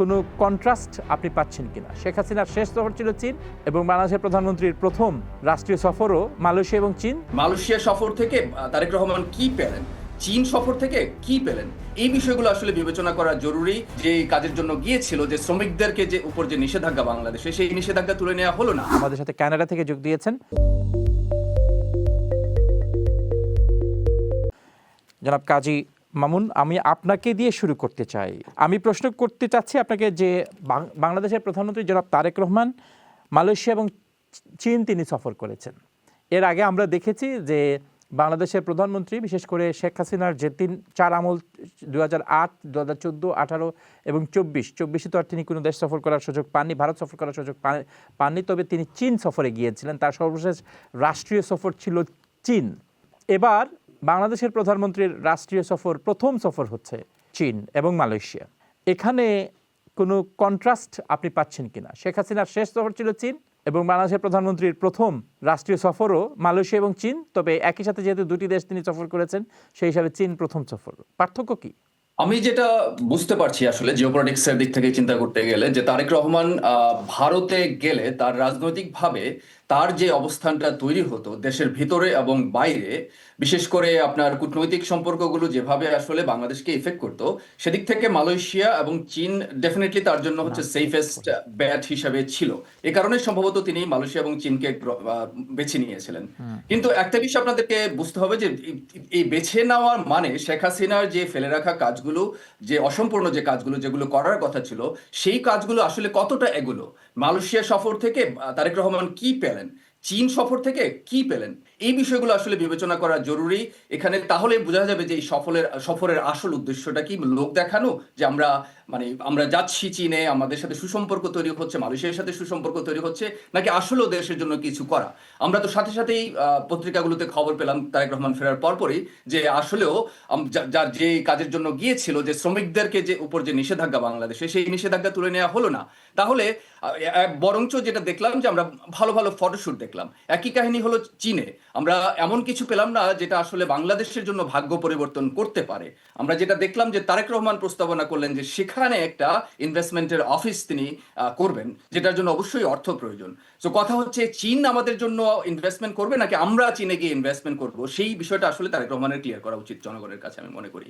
কোনো কন্ট্রাস্ট আপনি পাচ্ছেন কিনা? শেখ হাসিনার শেষ সফর ছিল চীন এবং বাংলাদেশের প্রধানমন্ত্রীর প্রথম রাষ্ট্রীয় সফরও মালয়েশিয়া এবং চীন। মালয়েশিয়া সফর থেকে তারেক রহমান কি পেলেন, চীন সফর থেকে কি পেলেন, এই বিষয়গুলো আসলে বিবেচনা করা জরুরি। যে কাজের জন্য গিয়েছিল, যে শ্রমিকদেরকে যে উপর যে নিষেধাজ্ঞা বাংলাদেশে, সেই নিষেধাজ্ঞা তুলে নেওয়া হলো না। আমাদের সাথে কানাডা থেকে যোগ দিয়েছেন জনাব কাজী মামুন। আমি আপনাকে দিয়ে শুরু করতে চাই। আমি প্রশ্ন করতে চাচ্ছি আপনাকে যে বাংলাদেশের প্রধানমন্ত্রী জনাব তারেক রহমান মালয়েশিয়া এবং চীন তিনি সফর করেছেন। এর আগে আমরা দেখেছি যে বাংলাদেশের প্রধানমন্ত্রী বিশেষ করে শেখ হাসিনার যে চার আমল 2008, 2014, 18 এবং 24 তো আর তিনি কোনো দেশ সফর করার সুযোগ পাননি, ভারত সফর করার সুযোগ পাননি। তবে তিনি চীন সফরে গিয়েছিলেন, তার সর্বশেষ রাষ্ট্রীয় সফর ছিল চীন। এবার বাংলাদেশের প্রধানমন্ত্রীর রাষ্ট্রীয় সফর, প্রথম সফর হচ্ছে চীন এবং মালয়েশিয়া। এখানে কোনো কন্ট্রাস্ট আপনি পাচ্ছেন কিনা? শেখ হাসিনার শেষ সফর ছিল চীন এবং বাংলাদেশের প্রধানমন্ত্রীর প্রথম রাষ্ট্রীয় সফরও মালয়েশিয়া এবং চীন। তবে একই সাথে যেহেতু দুটি দেশ তিনি সফর করেছেন, সেই হিসাবে চীন প্রথম সফর। পার্থক্য কি? আমি যেটা বুঝতে পারছি আসলে জিওপলিটিক্স এর দিক থেকে চিন্তা করতে গেলে, যে তারেক রহমান ভারতে গেলে তার রাজনৈতিকভাবে তার যে অবস্থানটা তৈরি হতো দেশের ভিতরে এবং বাইরে, বিশেষ করে আপনার কূটনৈতিক সম্পর্কগুলো যেভাবে আসলে বাংলাদেশকে ইফেক্ট করতো, সেদিক থেকে মালয়েশিয়া এবং চীন ডেফিনেটলি তার জন্য হচ্ছে সেফেস্ট ব্যাট হিসাবে ছিল। এ কারণে সম্ভবত তিনি মালয়েশিয়া এবং চীনকে বেছে নিয়েছিলেন। কিন্তু একটা বিষয় আপনাদেরকে বুঝতে হবে যে এই বেছে নেওয়ার মানে শেখ হাসিনার যে ফেলে রাখা কাজগুলো, যে অসম্পূর্ণ যে কাজগুলো যেগুলো করার কথা ছিল, সেই কাজগুলো আসলে কতটা এগুলো। মালয়েশিয়া সফর থেকে তারেক রহমান কি পেলেন, চীন সফর থেকে কি পেলেন, এই বিষয়গুলো আসলে বিবেচনা করা জরুরি এখানে। তাহলে বোঝা যাবে যে এই সফরের আসল উদ্দেশ্যটা কি। লোক দেখানো যে আমরা যাচ্ছি চীনে, আমাদের সাথে সুসম্পর্ক তৈরি হচ্ছে, মালয়েশিয়ার সাথে সুসম্পর্ক তৈরি হচ্ছে, নাকি আসলেও দেশের জন্য কিছু করা। আমরা তো সাথে সাথেই পত্রিকাগুলোতে খবর পেলাম তারেক রহমান ফেরার পরপরই, যে আসলেও যার যে কাজের জন্য গিয়েছিল, যে শ্রমিকদেরকে যে উপর যে নিষেধাজ্ঞা বাংলাদেশে, সেই নিষেধাজ্ঞা তুলে নেওয়া হলো না। তাহলে বরঞ্চ যেটা দেখলাম যে আমরা ভালো ভালো ফটোশুট দেখলাম। একই কাহিনী হলো চীনে, আমরা এমন কিছু পেলাম না যেটা আসলে বাংলাদেশের জন্য ভাগ্য পরিবর্তন করতে পারে। আমরা যেটা দেখলাম যে তারেক রহমান প্রস্তাবনা করলেন যে সেখানে একটা ইনভেস্টমেন্টের অফিস তিনি করবেন, যেটার জন্য অবশ্যই অর্থ প্রয়োজন। তো কথা হচ্ছে, চীন আমাদের জন্য ইনভেস্টমেন্ট করবে নাকি আমরা চীনে গিয়ে ইনভেস্টমেন্ট করব, সেই বিষয়টা আসলে তারেক রহমানের ক্লিয়ার করা উচিত জনগণের কাছে, আমি মনে করি।